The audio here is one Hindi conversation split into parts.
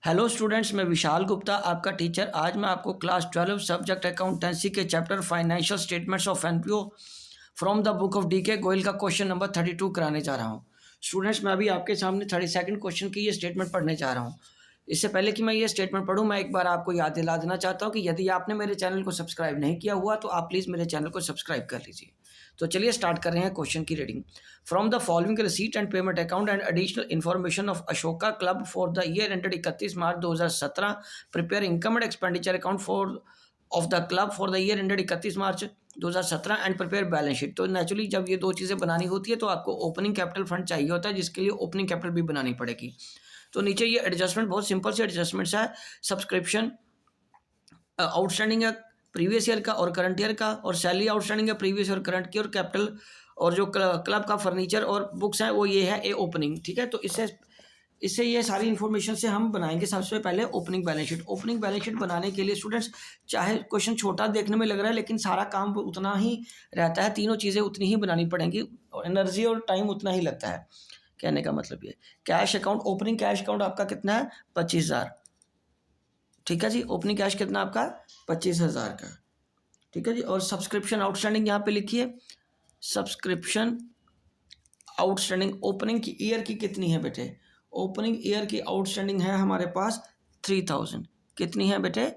हेलो स्टूडेंट्स, मैं विशाल गुप्ता आपका टीचर। आज मैं आपको क्लास 12 सब्जेक्ट अकाउंटेंसी के chapter financial statements of NPO from the book of D के गोयल का क्वेश्चन नंबर 32 कराने जा रहा हूँ। स्टूडेंट्स, मैं अभी आपके सामने 32 क्वेश्चन की ये स्टेटमेंट पढ़ने जा रहा हूँ। इससे पहले कि मैं ये स्टेटमेंट पढ़ूँ, मैं एक बार आपको याद दिला देना चाहता हूँ कि यदि आपने मेरे चैनल को सब्सक्राइब नहीं किया हुआ तो आप प्लीज़ मेरे चैनल को सब्सक्राइब कर लीजिए। तो चलिए स्टार्ट कर रहे हैं क्वेश्चन की reading. From the following receipt and payment account and additional information of Ashoka club for the year ended 31 March 2017 prepare income and expenditure account for of the club for the year ended 31 March 2017 and prepare balance sheet. तो नेचुरली जब ये दो चीज़ें बनानी होती है तो आपको ओपनिंग कैपिटल फंड चाहिए होता है, जिसके लिए ओपनिंग कैपिटल भी बनानी पड़ेगी। तो नीचे ये एडजस्टमेंट बहुत सिंपल से एडजस्टमेंट्स है। सब्सक्रिप्शन आउटस्टैंडिंग है प्रीवियस ईयर का और करंट ईयर का, और सैलरी आउटस्टैंडिंग है प्रीवियस ईयर करंट की, और कैपिटल और जो क्लब का फर्नीचर और बुक्स हैं वो ये है ए ओपनिंग। ठीक है, तो इससे ये सारी इन्फॉर्मेशन से हम बनाएंगे सबसे पहले opening balance sheet. Opening balance sheet बनाने के लिए स्टूडेंट्स, चाहे क्वेश्चन छोटा देखने में लग रहा है लेकिन सारा काम उतना ही रहता है, तीनों चीज़ें उतनी ही बनानी पड़ेंगी, एनर्जी और टाइम उतना ही लगता है। कहने का मतलब ये cash account, opening cash account आपका कितना है 25,000। ठीक है जी, ओपनिंग कैश कितना आपका 25,000 का। ठीक है जी, और सब्सक्रिप्शन आउटस्टैंडिंग यहाँ पे लिखिए। सब्सक्रिप्शन आउटस्टैंडिंग ओपनिंग की ईयर की कितनी है बेटे? ओपनिंग ईयर की आउटस्टैंडिंग है हमारे पास 3000। कितनी है बेटे?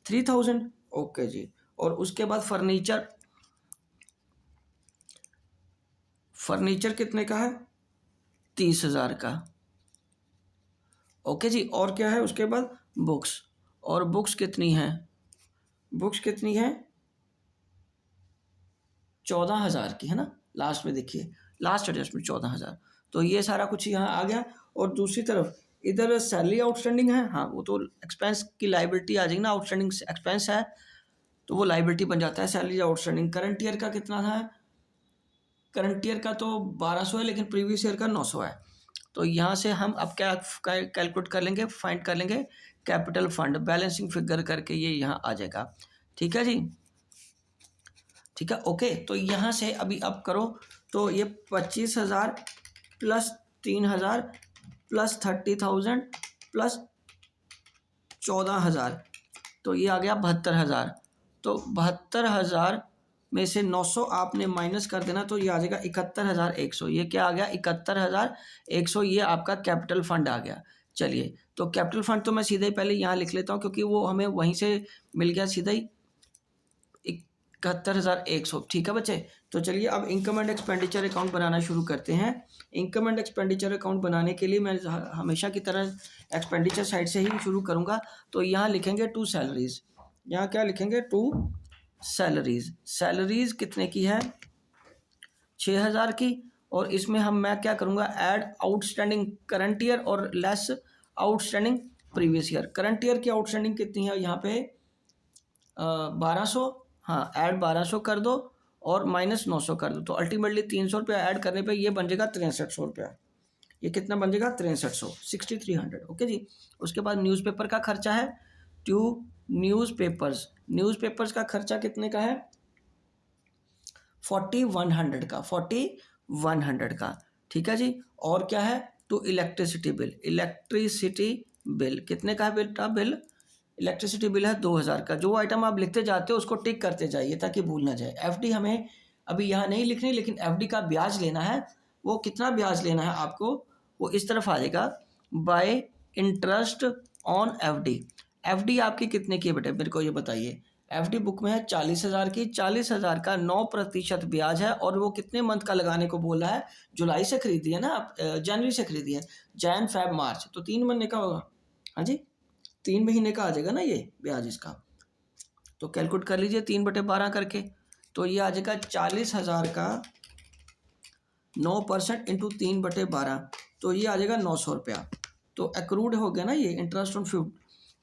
3000। ओके जी। और उसके बाद फर्नीचर कितने का है? 30,000 का। ओके जी। और क्या है उसके बाद? बुक्स। और बुक्स कितनी है? बुक्स कितनी है? 14,000 की है ना। लास्ट में देखिए, लास्ट एडजस्टमेंट 14,000। तो ये सारा कुछ यहाँ आ गया। और दूसरी तरफ इधर सैलरी आउटस्टैंडिंग है। हाँ, वो तो एक्सपेंस की लाइबिलिटी आ जाएगी ना, आउटस्टैंडिंग एक्सपेंस है तो वो लाइबिलिटी बन जाता है सैलरी आउटस्टैंडिंग। करंट ईयर का कितना था? करंट ईयर का तो 1200 है, लेकिन प्रीवियस ईयर का 900 है। तो यहाँ से हम अब क्या कैलकुलेट कर लेंगे, फाइंड कर लेंगे कैपिटल फंड, बैलेंसिंग फिगर करके ये यहाँ आ जाएगा। ठीक है जी, ठीक है। ओके, तो यहाँ से अभी अब करो तो ये 25,000 प्लस 3,000 प्लस 30,000 प्लस 14,000, तो ये आ गया 72,000। तो 72,000 में से 900 आपने माइनस कर देना तो ये आ जाएगा 71,100। ये क्या आ गया? 71,100। ये आपका कैपिटल फंड आ गया। चलिए, तो कैपिटल फंड तो मैं सीधे ही पहले यहाँ लिख लेता हूँ क्योंकि वो हमें वहीं से मिल गया सीधा ही, 71,100। ठीक है बच्चे। तो चलिए अब इनकम एंड एक्सपेंडिचर अकाउंट बनाना शुरू करते हैं। इनकम एंड एक्सपेंडिचर अकाउंट बनाने के लिए मैं हमेशा की तरह एक्सपेंडिचर साइड से ही शुरू करूंगा। तो यहाँ लिखेंगे टू सैलरीज। यहाँ क्या लिखेंगे? To salaries. सैलरीज कितने की है? 6,000 की। और इसमें मैं क्या करूँगा? ऐड आउटस्टैंडिंग करंट ईयर और less outstanding previous year. Current year की आउटस्टैंडिंग कितनी है यहाँ पे? 1200। हाँ, ऐड 1200 कर दो और माइनस 900 कर दो, तो अल्टीमेटली 300 रुपया ऐड करने पे ये बन जाएगा 6300 रुपया। ये कितना बन जाएगा? 6300, 6300। ओके जी। उसके बाद न्यूज़पेपर का खर्चा है। To newspapers. न्यूज़पेपर्स का खर्चा कितने का है? 4100 का, 4100 का। ठीक है जी। और क्या है? To electricity bill. Electricity bill कितने का है बेटा? बिल इलेक्ट्रिसिटी बिल है 2,000 का। जो आइटम आप लिखते जाते हो उसको टिक करते जाइए ताकि भूल ना जाए। एफडी हमें अभी यहाँ नहीं लिखनी, लेकिन एफडी का ब्याज लेना है। वो कितना ब्याज लेना है आपको? वो इस तरफ आ जाएगा, bye interest on FD. FD आपकी कितने की है बेटे? मेरे को ये बताइए। एफडी बुक में है 40,000 की। 40,000 का 9% ब्याज है। और वो कितने मंथ का लगाने को बोला है? जुलाई से खरीदी है ना आप, जनवरी से खरीदी है, जैन फेब मार्च, तो 3 महीने का होगा। हाँ जी, 3 महीने का आ जाएगा ना ये ब्याज इसका। तो कैलकुलेट कर लीजिए 3/12 करके। तो ये आ जाएगा 40,000 का 9% इंटू 3/12, तो ये आ जाएगा 900 रुपया। तो एक्रूड हो गया ना ये, इंटरेस्ट ऑन फ्यूड,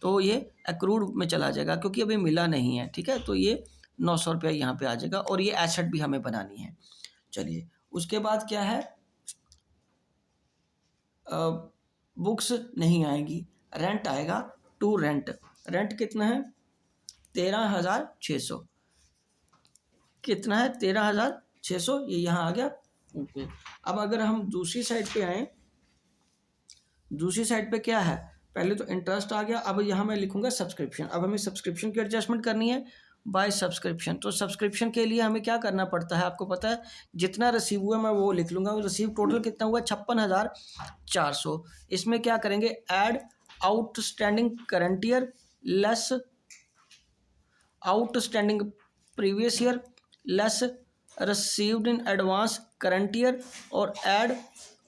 तो ये एक्रूड में चला जाएगा क्योंकि अभी मिला नहीं है। ठीक है, तो ये 900 रुपया यहाँ पे आ जाएगा। और ये एसेट भी हमें बनानी है। चलिए, उसके बाद क्या है? बुक्स नहीं आएगी, रेंट आएगा। To rent. रेंट कितना है? 13,600। कितना है? 13,600। ये यहाँ आ गया। ओके। अब अगर हम दूसरी साइड पे आए, दूसरी साइड पे क्या है? पहले तो इंटरेस्ट आ गया, अब यहाँ मैं लिखूंगा सब्सक्रिप्शन। अब हमें सब्सक्रिप्शन की एडजस्टमेंट करनी है बाय सब्सक्रिप्शन। तो सब्सक्रिप्शन के लिए हमें क्या करना पड़ता है, आपको पता है, जितना रिसीव हुआ मैं वो लिख लूँगा। रिसीव टोटल कितना हुआ, 56,400। इसमें क्या करेंगे, add outstanding current year less outstanding previous year less received in advance current year और add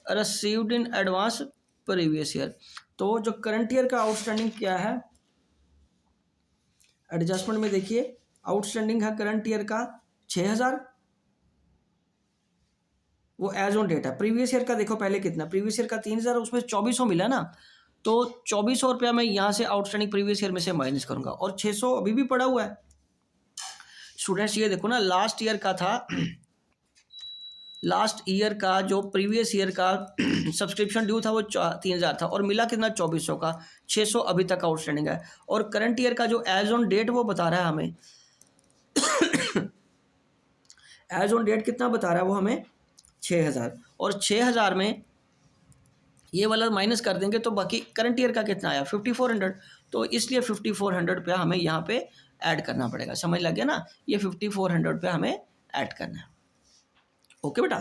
received in advance previous year. तो जो करंट ईयर का आउटस्टैंडिंग क्या है, एडजस्टमेंट में देखिए, आउटस्टैंडिंग है करंट ईयर का 6,000, वो एज ऑन डेट है। प्रीवियस ईयर का देखो पहले कितना, प्रीवियस ईयर का 3,000, उसमें 2,400 मिला ना, तो 2,400 रुपया मैं यहाँ से आउटस्टैंडिंग प्रीवियस ईयर में से माइनस करूंगा, और 600 अभी भी पड़ा हुआ है। स्टूडेंट्स ये देखो ना, लास्ट ईयर का था, लास्ट ईयर का जो प्रीवियस ईयर का सब्सक्रिप्शन ड्यू था वो 3,000 था, और मिला कितना, 2,400 का। 600 अभी तक आउटस्टैंडिंग है, और करंट ईयर का जो एज ऑन डेट वो बता रहा है हमें एज ऑन डेट कितना बता रहा है वो हमें, 6,000, और 6,000 में ये वाला माइनस कर देंगे तो बाकी करंट ईयर का कितना आया, 5,400। तो इसलिए 5,400 रुपया हमें यहाँ पे ऐड करना पड़ेगा। समझ लग गया ना, ये 5,400 रुपया हमें ऐड करना है। ओके बेटा,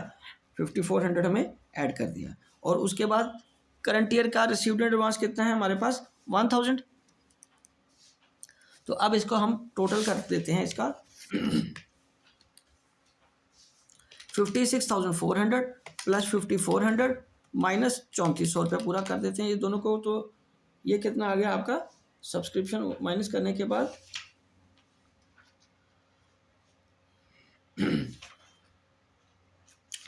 5,400 हमें ऐड कर दिया, और उसके बाद करंट ईयर का रिसीव्ड एडवांस कितना है हमारे पास, 1,000। तो अब इसको हम टोटल कर देते हैं, इसका 56,400 प्लस 5,400 माइनस 3,400 रुपये पूरा कर देते हैं ये दोनों को। तो ये कितना आ गया आपका, सब्सक्रिप्शन माइनस करने के बाद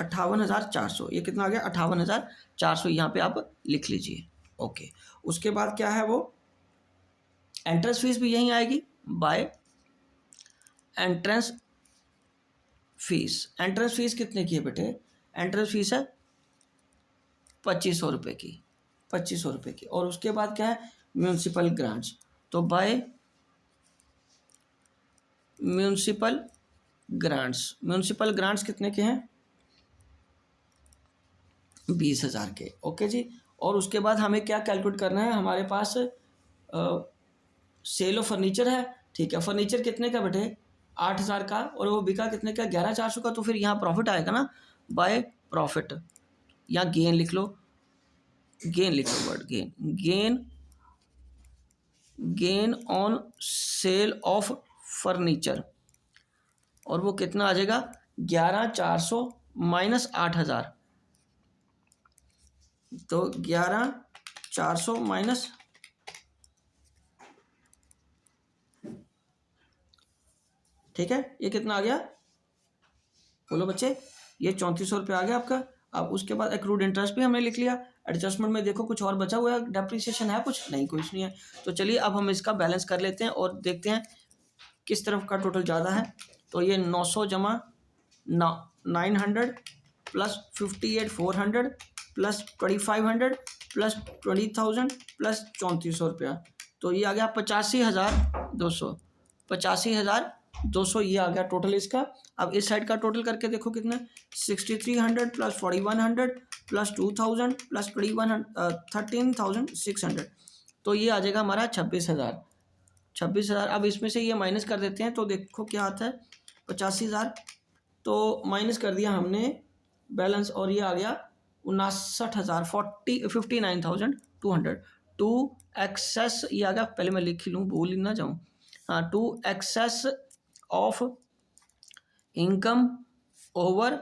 58,400, ये कितना आ गया, 58,400, यहाँ पे आप लिख लीजिए। ओके, उसके बाद क्या है, वो एंट्रेंस फीस भी यहीं आएगी by entrance fees. Entrance fees कितने की है बेटे, एंट्रेंस फीस है 2,500 रुपये की, 2,500 रुपये की। और उसके बाद क्या है, म्यूनसिपल ग्रांट्स। तो by municipal grants, municipal grants कितने के हैं, 20,000 के। ओके जी, और उसके बाद हमें क्या कैलकुलेट करना है, हमारे पास सेल ऑफ फर्नीचर है, ठीक है। फर्नीचर कितने का बेटे, 8,000 का, और वो बिका कितने का, 11,400 का। तो फिर यहाँ प्रॉफिट आएगा ना, बाय प्रॉफिट, या गेन लिख लो, गेन लिख लो, word gain, gain on sale of furniture, और वो कितना आ जाएगा, 11,400 माइनस 8,000। तो 11,400 माइनस, ठीक है, ये कितना आ गया, बोलो बच्चे, ये 3,400 रुपये आ गया आपका। अब उसके बाद एक्रूड इंटरेस्ट भी हमने लिख लिया। एडजस्टमेंट में देखो कुछ और बचा हुआ है, डेप्रिसिएशन है कुछ, नहीं कुछ नहीं है। तो चलिए अब हम इसका बैलेंस कर लेते हैं और देखते हैं किस तरफ का टोटल ज़्यादा है। तो ये 900 जमा 900 प्लस 58,400 प्लस 2,500 प्लस 20,000 प्लस 3,400 रुपया, तो ये आ गया 85,200, 85,200 ये आ गया टोटल इसका। अब इस साइड का टोटल करके देखो कितना, 6,300 प्लस 4,100 प्लस 2,000 प्लस 13,600, तो ये आ जाएगा हमारा 26,000। 26,000, अब इसमें से ये माइनस कर देते हैं तो देखो क्या आता है, 85,000 तो माइनस कर दिया हमने बैलेंस, और ये आ गया 59,000, 59,200। टू एक्सेस, ये आ गया, पहले मैं लिख लूँ, भूल ही ना जाऊँ, हाँ, to excess of income over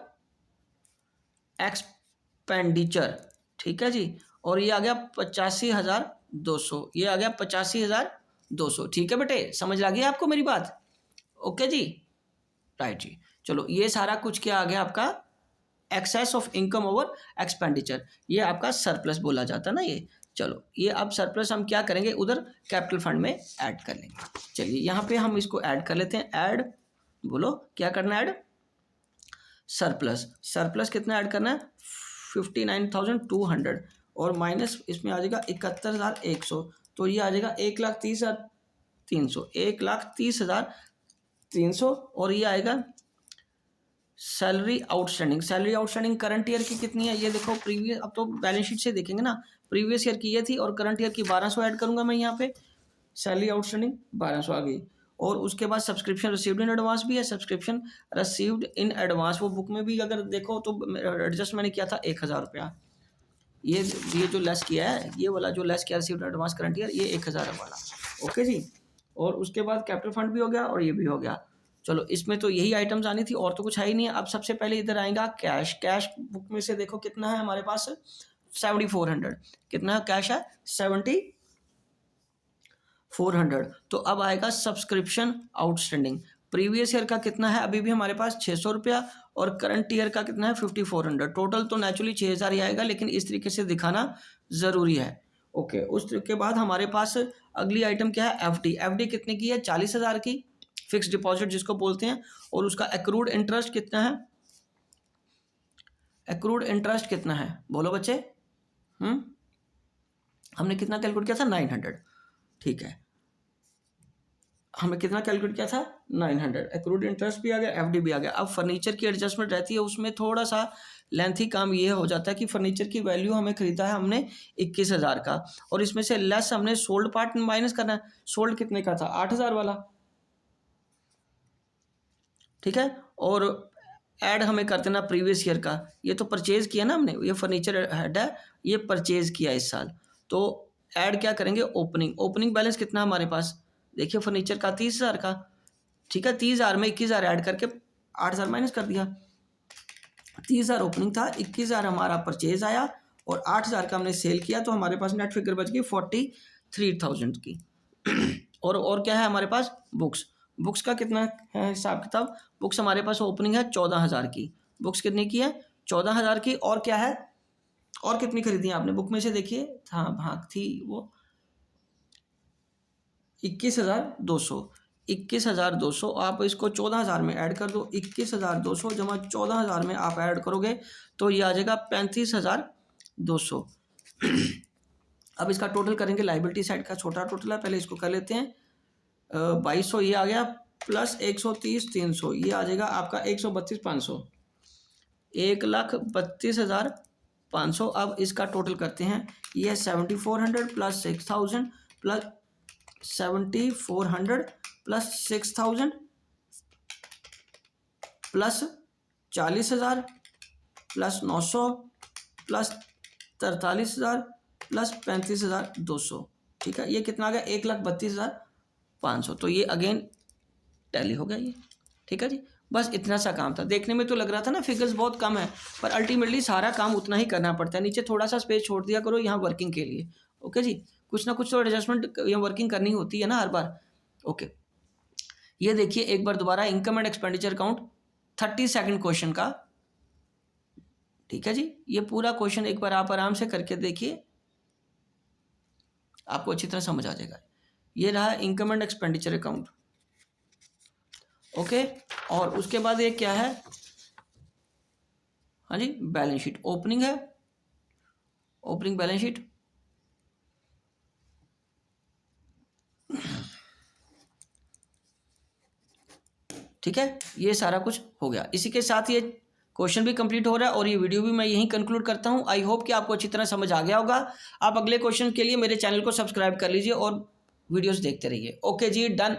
expenditure, ठीक है जी। और ये आ गया 85,200, ये आ गया 85,200, ठीक है बेटे, समझ आ गई आपको मेरी बात, ओके जी, राइट जी। चलो ये सारा कुछ क्या आ गया आपका, excess of income over expenditure, ये आपका सरप्लस बोला जाता है ना ये। चलो ये अब सरप्लस हम क्या करेंगे, उधर कैपिटल फंड में ऐड कर लेंगे। चलिए यहाँ पे हम इसको ऐड कर लेते हैं, ऐड, बोलो क्या करना है, ऐड सरप्लस। सरप्लस कितना ऐड करना है, 59,200, और माइनस इसमें आ जाएगा 71,100, तो ये आ जाएगा 1,30,300, 1,30,300, और ये आएगा salary outstanding, salary outstanding current year की कितनी है ये देखो, प्रीवियस, अब तो बैलेंस शीट से देखेंगे ना, प्रीवियस ईयर की ये थी और करंट ईयर की 1200 ऐड करूंगा मैं यहाँ पे, सैलरी आउटस्टैंडिंग 1200 आ गई। और उसके बाद सब्सक्रिप्शन रिसीव्ड इन एडवांस भी है, सब्सक्रिप्शन रिसीव्ड इन एडवांस, वो बुक में भी अगर देखो तो एडजस्ट मैंने किया था 1000 रुपया, ये जो लेस किया है, ये वाला जो लेस किया रिसीव्ड एडवांस करंट ईयर, ये 1000 वाला। ओके जी। और उसके बाद कैपिटल फंड भी हो गया और ये भी हो गया। चलो इसमें तो यही आइटम्स आनी थी और तो कुछ है ही नहीं है। अब सबसे पहले इधर आएगा कैश, कैश बुक में से देखो कितना है हमारे पास, 7400, कितना कैश है 7400। तो अब आएगा सब्सक्रिप्शन आउटस्टैंडिंग, प्रीवियस ईयर का कितना है अभी भी हमारे पास 600 रुपया और करंट ईयर का कितना है 5400, टोटल तो नेचुरली 6000 ही आएगा, लेकिन इस तरीके से दिखाना ज़रूरी है। ओके, उसके बाद हमारे पास अगली आइटम क्या है, एफडी, एफडी कितने की है 40,000 की, फिक्स डिपॉजिट जिसको बोलते हैं। और उसका एक्रूड इंटरेस्ट कितना है, एक्रूड इंटरेस्ट कितना है बोलो बच्चे, हमने कितना कैलकुलेट किया था 900, ठीक है, हमें कितना कैलकुलेट किया था 900, एक्रूड इंटरेस्ट भी आ गया, एफडी भी आ गया। अब फर्नीचर की एडजस्टमेंट रहती है, उसमें थोड़ा सा लेंथी काम ये हो जाता है कि फर्नीचर की वैल्यू हमें खरीदा है हमने 21,000 का, और इसमें से लेस हमने सोल्ड पार्ट माइनस करना है, सोल्ड कितने का था 8,000 वाला, ठीक है, और ऐड हमें कर देना प्रीवियस ईयर का, ये तो परचेज किया ना हमने, ये फर्नीचर हेड है, ये परचेज किया इस साल, तो ऐड क्या करेंगे ओपनिंग, ओपनिंग बैलेंस कितना हमारे पास देखिए फर्नीचर का 30,000 का, ठीक है, 30,000 में 21,000 ऐड करके 8,000 माइनस कर दिया, 30,000 ओपनिंग था, 21,000 हमारा परचेज आया और 8,000 का हमने सेल किया, तो हमारे पास नेट फिगर बच गई 43,000 की। और क्या है हमारे पास बुक्स, बुक्स का कितना है हिसाब किताब, बुक्स हमारे पास ओपनिंग है 14,000 की, बुक्स कितने की है 14,000 की, और क्या है, और कितनी खरीदी है आपने बुक में से देखिए, हाँ थी वो 21,200, 21,200, आप इसको 14,000 में ऐड कर दो, 21,200 जमा 14,000 में आप ऐड करोगे तो ये आ जाएगा 35,200। अब इसका टोटल करेंगे, लाइबिलिटी साइड का छोटा टोटल है, पहले इसको कर लेते हैं, 2200 ये आ गया, प्लस 130 300, ये आ जाएगा आपका 132,500, 1,32,500। अब इसका टोटल करते हैं, ये 7400 plus 6,000 plus 7400 plus 6,000 plus 40,000 plus 900 plus 43,000 plus 35,200, ठीक है, ये कितना आ गया 1,32,500। तो ये अगेन टैली हो गया ये, ठीक है जी। बस इतना सा काम था, देखने में तो लग रहा था ना फिगर्स बहुत कम है, पर अल्टीमेटली सारा काम उतना ही करना पड़ता है। नीचे थोड़ा सा स्पेस छोड़ दिया करो यहाँ वर्किंग के लिए, ओके जी, कुछ ना कुछ तो एडजस्टमेंट या वर्किंग करनी होती है ना हर बार। ओके, ये देखिए एक बार दोबारा income and expenditure account 32nd question का, ठीक है जी, ये पूरा क्वेश्चन एक बार आप आराम से करके देखिए, आपको अच्छी तरह समझ आ जाएगा। ये रहा income and expenditure account, okay. और उसके बाद ये क्या है, हाँ जी, बैलेंस शीट, ओपनिंग है, ओपनिंग बैलेंस शीट, ठीक है, ये सारा कुछ हो गया। इसी के साथ ये क्वेश्चन भी कंप्लीट हो रहा है और ये वीडियो भी मैं यहीं कंक्लूड करता हूं। आई होप कि आपको अच्छी तरह समझ आ गया होगा। आप अगले क्वेश्चन के लिए मेरे चैनल को सब्सक्राइब कर लीजिए और वीडियोस देखते रहिए। ओके जी, डन।